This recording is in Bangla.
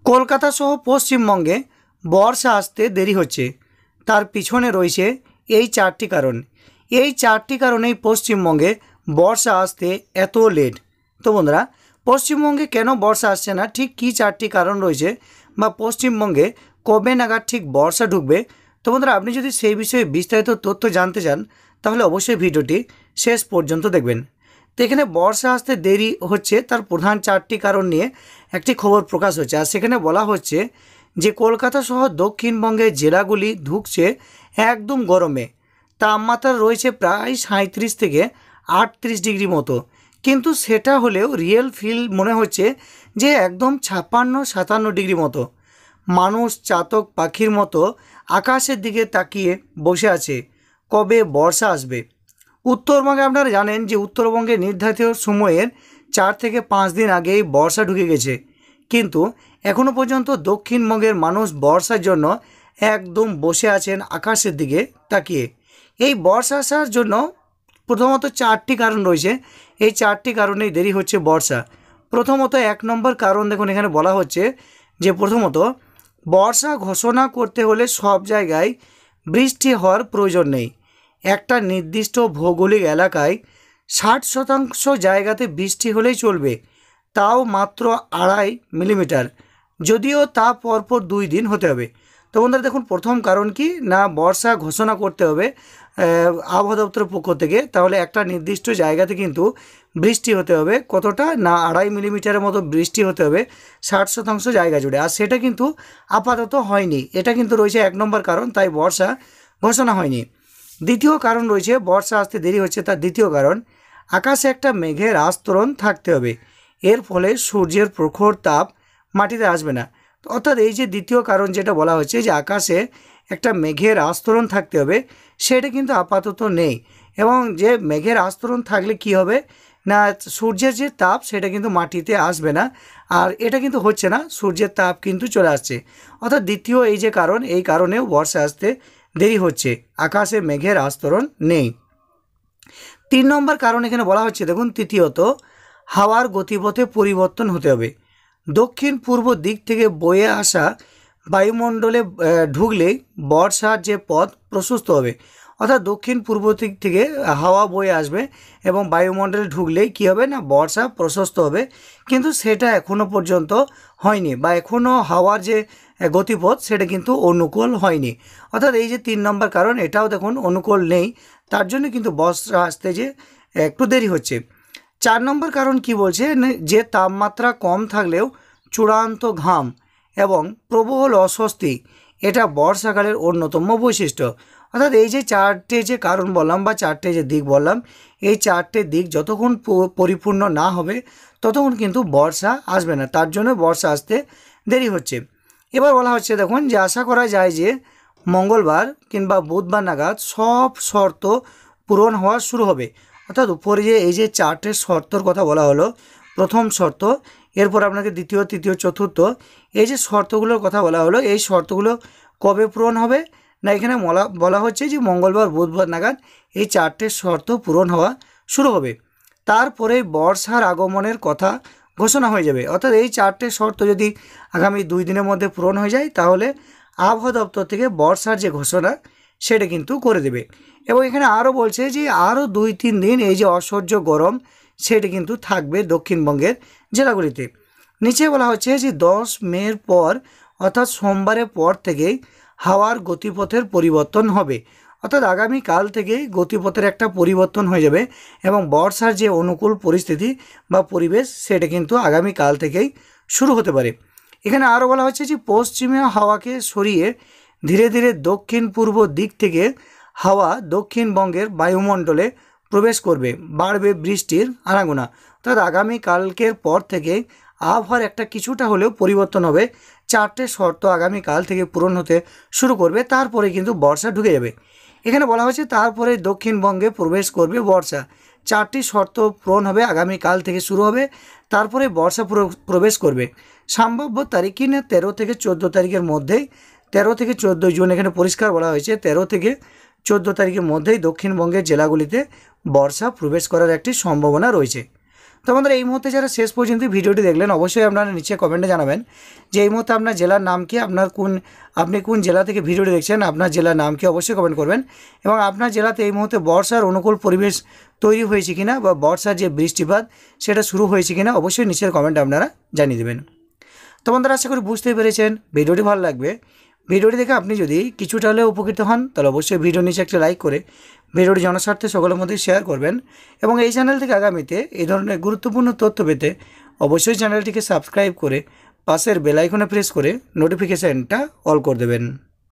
কলকাতা সহ পশ্চিমবঙ্গে বর্ষা আসতে দেরি হচ্ছে। তার পিছনে রয়েছে এই চারটি কারণ। এই চারটি কারণেই পশ্চিমবঙ্গে বর্ষা আসতে এত লেট। তো বন্ধুরা, পশ্চিমবঙ্গে কেন বর্ষা আসছে না, ঠিক কী চারটি কারণ রয়েছে, বা পশ্চিমবঙ্গে কবে নাগাদ ঠিক বর্ষা ঢুকবে, তো বন্ধুরা আপনি যদি সেই বিষয়ে বিস্তারিত তথ্য জানতে চান তাহলে অবশ্যই ভিডিওটি শেষ পর্যন্ত দেখবেন। তো এখানে বর্ষা আসতে দেরি হচ্ছে তার প্রধান চারটি কারণ নিয়ে একটি খবর প্রকাশ হচ্ছে। আর সেখানে বলা হচ্ছে যে কলকাতা সহ দক্ষিণবঙ্গের জেলাগুলি ঢুকছে একদম গরমে। তাপমাত্রা রয়েছে প্রায় 37 থেকে 38 ডিগ্রি মতো, কিন্তু সেটা হলেও রিয়েল ফিল মনে হচ্ছে যে একদম 56-57 ডিগ্রি মতো। মানুষ চাতক পাখির মতো আকাশের দিকে তাকিয়ে বসে আছে, কবে বর্ষা আসবে। উত্তরবঙ্গে আপনারা জানেন যে উত্তরবঙ্গে নির্ধারিত সময়ের 4 থেকে 5 দিন আগেই বর্ষা ঢুকে গেছে, কিন্তু এখনও পর্যন্ত দক্ষিণবঙ্গের মানুষ বর্ষার জন্য একদম বসে আছেন আকাশের দিকে তাকিয়ে। এই বর্ষা আসার জন্য প্রথমত চারটি কারণ রয়েছে। এই চারটি কারণেই দেরি হচ্ছে বর্ষা। প্রথমত 1 নম্বর কারণ দেখুন, এখানে বলা হচ্ছে যে প্রথমত বর্ষা ঘোষণা করতে হলে সব জায়গায় বৃষ্টি হওয়ার প্রয়োজন নেই। একটা নির্দিষ্ট ভৌগোলিক এলাকায় 60% জায়গাতে বৃষ্টি হলেই চলবে, তাও মাত্র 2.5 মিলিমিটার, যদিও তা পরপর 2 দিন হতে হবে। তো বন্ধুরা দেখুন, প্রথম কারণ কি না, বর্ষা ঘোষণা করতে হবে আবহাওয়া দপ্তরের পক্ষ থেকে, তাহলে একটা নির্দিষ্ট জায়গাতে কিন্তু বৃষ্টি হতে হবে কতটা না 2.5 মিলিমিটারের মতো বৃষ্টি হতে হবে 60% জায়গা জুড়ে। আর সেটা কিন্তু আপাতত হয়নি, এটা কিন্তু রয়েছে 1 নম্বর কারণ, তাই বর্ষা ঘোষণা হয়নি। দ্বিতীয় কারণ রয়েছে বর্ষা আসতে দেরি হচ্ছে, তার দ্বিতীয় কারণ আকাশে একটা মেঘের আস্তরণ থাকতে হবে। এর ফলে সূর্যের প্রখর তাপ মাটিতে আসবে না। অর্থাৎ এই যে দ্বিতীয় কারণ যেটা বলা হচ্ছে যে আকাশে একটা মেঘের আস্তরণ থাকতে হবে, সেটা কিন্তু আপাতত নেই। এবং যে মেঘের আস্তরণ থাকলে কি হবে না, সূর্যের যে তাপ সেটা কিন্তু মাটিতে আসবে না। আর এটা কিন্তু হচ্ছে না, সূর্যের তাপ কিন্তু চলে আসছে। অর্থাৎ দ্বিতীয় এই যে কারণ, এই কারণেও বর্ষা আসতে দেরি হচ্ছে, আকাশে মেঘের আস্তরণ নেই। 3 নম্বর কারণ এখানে বলা হচ্ছে দেখুন, তৃতীয়ত হাওয়ার গতিপথে পরিবর্তন হতে হবে। দক্ষিণ পূর্ব দিক থেকে বয়ে আসা বায়ুমণ্ডলে ঢুকলেই বর্ষার যে পথ প্রশস্ত হবে। অর্থাৎ দক্ষিণ পূর্ব দিক থেকে হাওয়া বয়ে আসবে এবং বায়ুমণ্ডলে ঢুকলেই কী হবে না, বর্ষা প্রশস্ত হবে। কিন্তু সেটা এখনও পর্যন্ত হয়নি, বা এখনও হাওয়ার যে গতিপথ সেটা কিন্তু অনুকূল হয়নি। অর্থাৎ এই যে 3 নম্বর কারণ, এটাও দেখুন অনুকূল নেই, তার জন্য কিন্তু বর্ষা আসতে যে একটু দেরি হচ্ছে। 4 নম্বর কারণ কি বলছে, যে তাপমাত্রা কম থাকলেও চূড়ান্ত ঘাম এবং প্রবল অস্বস্তি, এটা বর্ষাকালের অন্যতম বৈশিষ্ট্য। অর্থাৎ এই যে 4টে যে কারণ বললাম বা 4টে যে দিক বললাম, এই 4টে দিক যতক্ষণ পরিপূর্ণ না হবে ততক্ষণ কিন্তু বর্ষা আসবে না, তার জন্য বর্ষা আসতে দেরি হচ্ছে। এবার বলা হচ্ছে দেখুন, যে আশা করা যায় যে মঙ্গলবার কিংবা বুধবার নাগাদ সব শর্ত পূরণ হওয়া শুরু হবে। অর্থাৎ উপরে যে এই যে 4টে শর্তর কথা বলা হলো, প্রথম শর্ত, এরপর আপনাকে দ্বিতীয়, তৃতীয়, চতুর্থ, এই যে শর্তগুলোর কথা বলা হলো, এই শর্তগুলো কবে পূরণ হবে না, এখানে বলা হচ্ছে যে মঙ্গলবার বুধবার নাগাদ এই 4টে শর্ত পূরণ হওয়া শুরু হবে। তারপরে বর্ষার আগমনের কথা ঘোষণা হয়ে যাবে। অর্থাৎ এই 4টে শর্ত যদি আগামী 2 দিনের মধ্যে পূরণ হয়ে যায়, তাহলে আবহাওয়া দপ্তর থেকে বর্ষার যে ঘোষণা সেটা কিন্তু করে দেবে। এবং এখানে আরও বলছে যে আরও 2-3 দিন এই যে অসহ্য গরম সেটা কিন্তু থাকবে দক্ষিণবঙ্গের জেলাগুলিতে। নিচে বলা হচ্ছে যে 10 মের পর অর্থাৎ সোমবারের পর থেকেই হাওয়ার গতিপথের পরিবর্তন হবে। অর্থাৎ আগামীকাল থেকেই গতিপথের একটা পরিবর্তন হয়ে যাবে এবং বর্ষার যে অনুকূল পরিস্থিতি বা পরিবেশ সেটা কিন্তু আগামীকাল থেকেই শুরু হতে পারে। এখানে আরও বলা হচ্ছে যে পশ্চিমা হাওয়াকে সরিয়ে ধীরে ধীরে দক্ষিণ পূর্ব দিক থেকে হাওয়া দক্ষিণবঙ্গের বায়ুমণ্ডলে প্রবেশ করবে, বাড়বে বৃষ্টির আনাগোনা। অর্থাৎ আগামীকালকের পর থেকে আবহাওয়ার একটা কিছুটা হলেও পরিবর্তন হবে। 4টে শর্ত আগামীকাল থেকে পূরণ হতে শুরু করবে, তারপরে কিন্তু বর্ষা ঢুকে যাবে। এখানে বলা হয়েছে তারপরে দক্ষিণবঙ্গে প্রবেশ করবে বর্ষা। 4টি শর্ত পূরণ হবে, আগামীকাল থেকে শুরু হবে, তারপরে বর্ষা প্রবেশ করবে। সম্ভাব্য তারিখ কি না 13 থেকে 14 তারিখের মধ্যেই, 13 থেকে 14 জুন এখানে পরিষ্কার বলা হয়েছে, 13 থেকে 14 তারিখের মধ্যেই দক্ষিণবঙ্গের জেলাগুলিতে বর্ষা প্রবেশ করার একটি সম্ভাবনা রয়েছে। তো বন্ধুরা এই মুহূর্তে যারা শেষ পর্যন্ত ভিডিওটি দেখলেন অবশ্যই আপনারা নিচে কমেন্টে জানাবেন যে এই মুহূর্তে আপনার জেলার নাম কি, আপনি কোন জেলা থেকে ভিডিওটি দেখছেন, আপনার জেলার নাম কি অবশ্যই কমেন্ট করবেন। এবং আপনার জেলাতে এই মুহূর্তে বর্ষার অনুকূল পরিবেশ তৈরি হয়েছে কিনা বা বর্ষার যে বৃষ্টিপাত সেটা শুরু হয়েছে কিনা অবশ্যই নিচের কমেন্টে আপনারা জানিয়ে দেবেন। তো বন্ধুরা আশা করি বুঝতেই পেরেছেন, ভিডিওটি ভালো লাগবে। ভিডিওটি দেখে আপনি যদি কিছুটা হলেও উপকৃত হন তাহলে অবশ্যই ভিডিওর নিচে একটা লাইক করে ভিডিওটি জনস্বার্থে সকলের মধ্যে শেয়ার করবেন। এবং এই চ্যানেল থেকে আগামীতে এই ধরনের গুরুত্বপূর্ণ তথ্য পেতে অবশ্যই চ্যানেলটিকে সাবস্ক্রাইব করে পাশের বেল আইকনে প্রেস করে নোটিফিকেশানটা অল করে দেবেন।